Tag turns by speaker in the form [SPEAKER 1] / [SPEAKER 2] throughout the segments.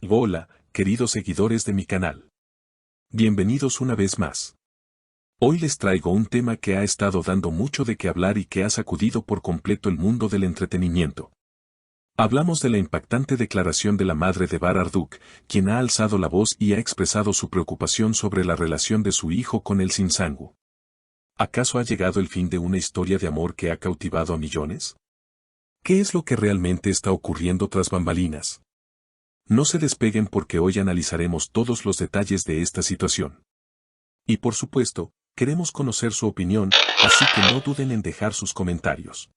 [SPEAKER 1] Hola, queridos seguidores de mi canal. Bienvenidos una vez más. Hoy les traigo un tema que ha estado dando mucho de qué hablar y que ha sacudido por completo el mundo del entretenimiento. Hablamos de la impactante declaración de la madre de Bar Arduk, quien ha alzado la voz y ha expresado su preocupación sobre la relación de su hijo con el Sinsangu. ¿Acaso ha llegado el fin de una historia de amor que ha cautivado a millones? ¿Qué es lo que realmente está ocurriendo tras bambalinas? No se despeguen porque hoy analizaremos todos los detalles de esta situación. Y por supuesto, queremos conocer su opinión, así que no duden en dejar sus comentarios.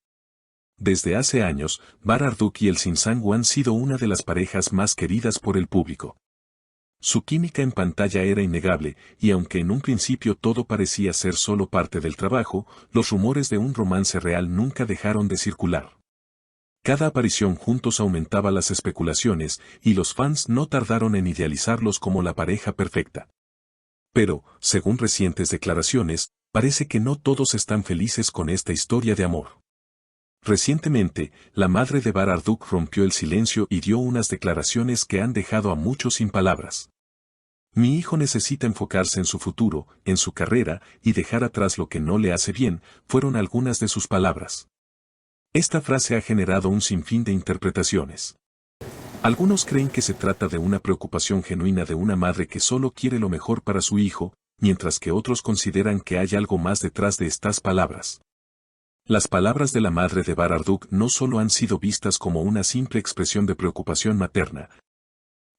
[SPEAKER 1] Desde hace años, Bar Arduk y el Sinsangu han sido una de las parejas más queridas por el público. Su química en pantalla era innegable, y aunque en un principio todo parecía ser solo parte del trabajo, los rumores de un romance real nunca dejaron de circular. Cada aparición juntos aumentaba las especulaciones, y los fans no tardaron en idealizarlos como la pareja perfecta. Pero, según recientes declaraciones, parece que no todos están felices con esta historia de amor. Recientemente, la madre de Bar Arduk rompió el silencio y dio unas declaraciones que han dejado a muchos sin palabras. Mi hijo necesita enfocarse en su futuro, en su carrera, y dejar atrás lo que no le hace bien, fueron algunas de sus palabras. Esta frase ha generado un sinfín de interpretaciones. Algunos creen que se trata de una preocupación genuina de una madre que solo quiere lo mejor para su hijo, mientras que otros consideran que hay algo más detrás de estas palabras. Las palabras de la madre de Bar Arduk no solo han sido vistas como una simple expresión de preocupación materna,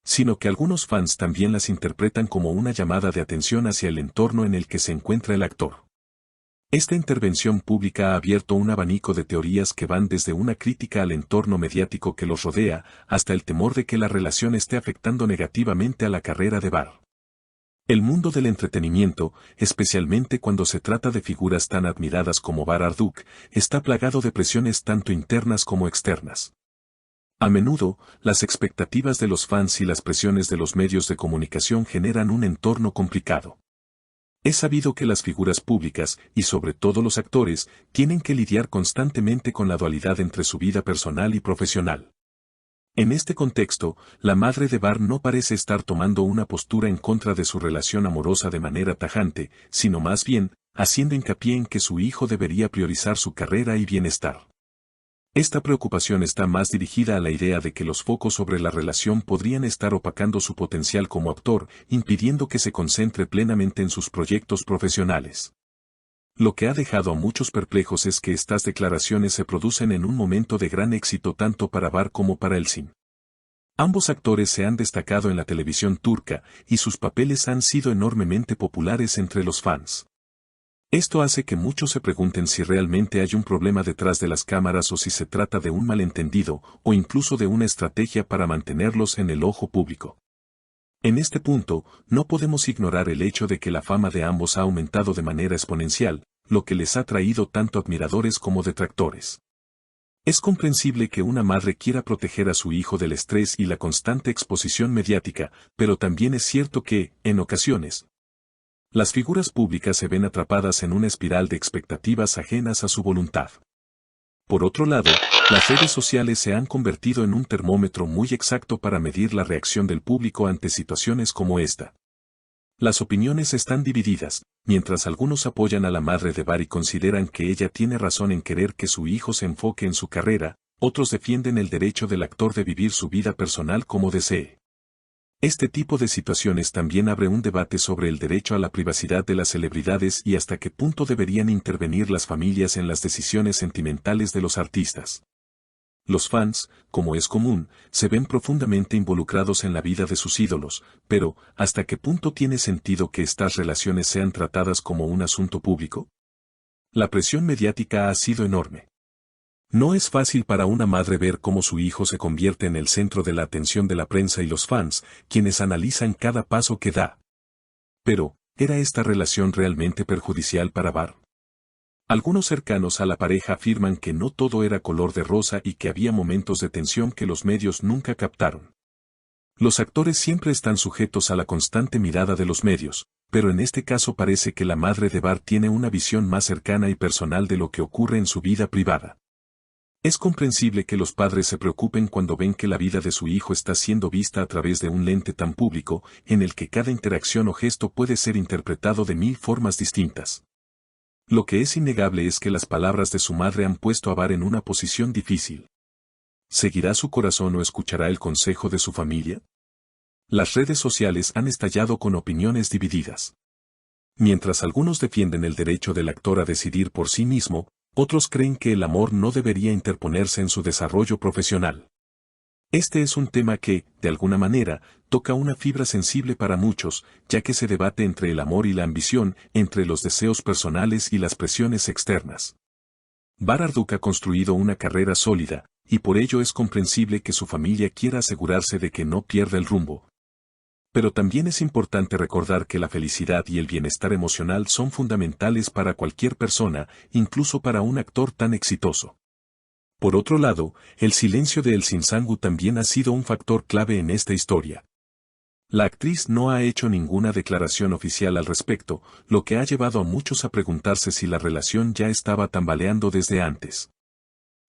[SPEAKER 1] sino que algunos fans también las interpretan como una llamada de atención hacia el entorno en el que se encuentra el actor. Esta intervención pública ha abierto un abanico de teorías que van desde una crítica al entorno mediático que los rodea, hasta el temor de que la relación esté afectando negativamente a la carrera de Bar. El mundo del entretenimiento, especialmente cuando se trata de figuras tan admiradas como Bar Arduk, está plagado de presiones tanto internas como externas. A menudo, las expectativas de los fans y las presiones de los medios de comunicación generan un entorno complicado. Es sabido que las figuras públicas, y sobre todo los actores, tienen que lidiar constantemente con la dualidad entre su vida personal y profesional. En este contexto, la madre de Bar no parece estar tomando una postura en contra de su relación amorosa de manera tajante, sino más bien, haciendo hincapié en que su hijo debería priorizar su carrera y bienestar. Esta preocupación está más dirigida a la idea de que los focos sobre la relación podrían estar opacando su potencial como actor, impidiendo que se concentre plenamente en sus proyectos profesionales. Lo que ha dejado a muchos perplejos es que estas declaraciones se producen en un momento de gran éxito tanto para Bar como para Elçin. Ambos actores se han destacado en la televisión turca, y sus papeles han sido enormemente populares entre los fans. Esto hace que muchos se pregunten si realmente hay un problema detrás de las cámaras o si se trata de un malentendido, o incluso de una estrategia para mantenerlos en el ojo público. En este punto, no podemos ignorar el hecho de que la fama de ambos ha aumentado de manera exponencial, lo que les ha traído tanto admiradores como detractores. Es comprensible que una madre quiera proteger a su hijo del estrés y la constante exposición mediática, pero también es cierto que, en ocasiones, las figuras públicas se ven atrapadas en una espiral de expectativas ajenas a su voluntad. Por otro lado, las redes sociales se han convertido en un termómetro muy exacto para medir la reacción del público ante situaciones como esta. Las opiniones están divididas, mientras algunos apoyan a la madre de Bar y consideran que ella tiene razón en querer que su hijo se enfoque en su carrera, otros defienden el derecho del actor de vivir su vida personal como desee. Este tipo de situaciones también abre un debate sobre el derecho a la privacidad de las celebridades y hasta qué punto deberían intervenir las familias en las decisiones sentimentales de los artistas. Los fans, como es común, se ven profundamente involucrados en la vida de sus ídolos, pero ¿hasta qué punto tiene sentido que estas relaciones sean tratadas como un asunto público? La presión mediática ha sido enorme. No es fácil para una madre ver cómo su hijo se convierte en el centro de la atención de la prensa y los fans, quienes analizan cada paso que da. Pero, ¿era esta relación realmente perjudicial para Bar? Algunos cercanos a la pareja afirman que no todo era color de rosa y que había momentos de tensión que los medios nunca captaron. Los actores siempre están sujetos a la constante mirada de los medios, pero en este caso parece que la madre de Bar tiene una visión más cercana y personal de lo que ocurre en su vida privada. Es comprensible que los padres se preocupen cuando ven que la vida de su hijo está siendo vista a través de un lente tan público, en el que cada interacción o gesto puede ser interpretado de 1000 formas distintas. Lo que es innegable es que las palabras de su madre han puesto a Bar en una posición difícil. ¿Seguirá su corazón o escuchará el consejo de su familia? Las redes sociales han estallado con opiniones divididas. Mientras algunos defienden el derecho del actor a decidir por sí mismo, otros creen que el amor no debería interponerse en su desarrollo profesional. Este es un tema que, de alguna manera, toca una fibra sensible para muchos, ya que se debate entre el amor y la ambición, entre los deseos personales y las presiones externas. Bar Marduk ha construido una carrera sólida, y por ello es comprensible que su familia quiera asegurarse de que no pierda el rumbo. Pero también es importante recordar que la felicidad y el bienestar emocional son fundamentales para cualquier persona, incluso para un actor tan exitoso. Por otro lado, el silencio de Elsin Sangu también ha sido un factor clave en esta historia. La actriz no ha hecho ninguna declaración oficial al respecto, lo que ha llevado a muchos a preguntarse si la relación ya estaba tambaleando desde antes.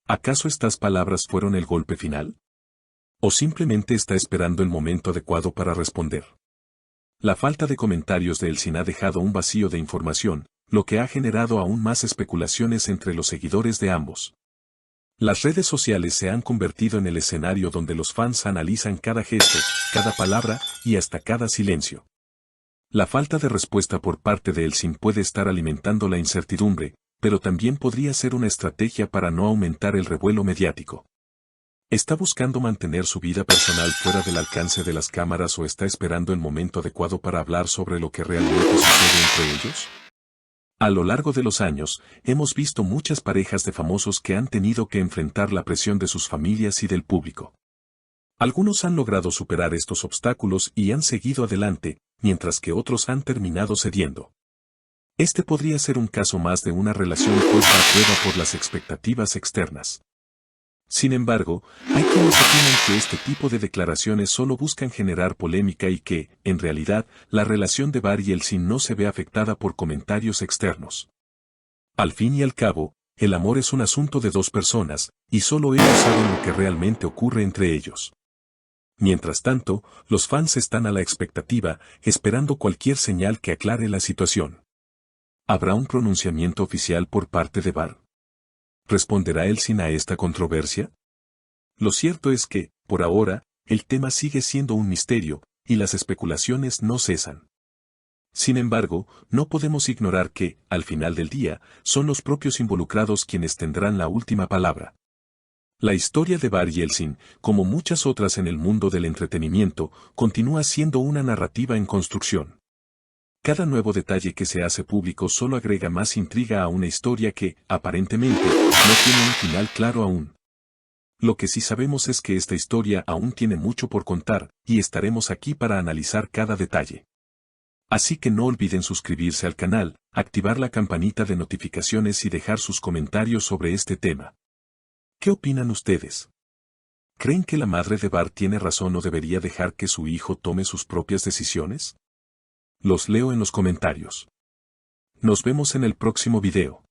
[SPEAKER 1] ¿Acaso estas palabras fueron el golpe final? ¿O simplemente está esperando el momento adecuado para responder? La falta de comentarios de Elsin ha dejado un vacío de información, lo que ha generado aún más especulaciones entre los seguidores de ambos. Las redes sociales se han convertido en el escenario donde los fans analizan cada gesto, cada palabra y hasta cada silencio. La falta de respuesta por parte de Elsin puede estar alimentando la incertidumbre, pero también podría ser una estrategia para no aumentar el revuelo mediático. ¿Está buscando mantener su vida personal fuera del alcance de las cámaras o está esperando el momento adecuado para hablar sobre lo que realmente sucede entre ellos? A lo largo de los años, hemos visto muchas parejas de famosos que han tenido que enfrentar la presión de sus familias y del público. Algunos han logrado superar estos obstáculos y han seguido adelante, mientras que otros han terminado cediendo. Este podría ser un caso más de una relación puesta a prueba por las expectativas externas. Sin embargo, hay quienes opinan que este tipo de declaraciones solo buscan generar polémica y que, en realidad, la relación de Bar y Elsin no se ve afectada por comentarios externos. Al fin y al cabo, el amor es un asunto de dos personas, y solo ellos saben lo que realmente ocurre entre ellos. Mientras tanto, los fans están a la expectativa, esperando cualquier señal que aclare la situación. ¿Habrá un pronunciamiento oficial por parte de Bar? ¿Responderá Elsin a esta controversia? Lo cierto es que, por ahora, el tema sigue siendo un misterio, y las especulaciones no cesan. Sin embargo, no podemos ignorar que, al final del día, son los propios involucrados quienes tendrán la última palabra. La historia de Bar y Elsin, como muchas otras en el mundo del entretenimiento, continúa siendo una narrativa en construcción. Cada nuevo detalle que se hace público solo agrega más intriga a una historia que, aparentemente, no tiene un final claro aún. Lo que sí sabemos es que esta historia aún tiene mucho por contar, y estaremos aquí para analizar cada detalle. Así que no olviden suscribirse al canal, activar la campanita de notificaciones y dejar sus comentarios sobre este tema. ¿Qué opinan ustedes? ¿Creen que la madre de Bar tiene razón o debería dejar que su hijo tome sus propias decisiones? Los leo en los comentarios. Nos vemos en el próximo video.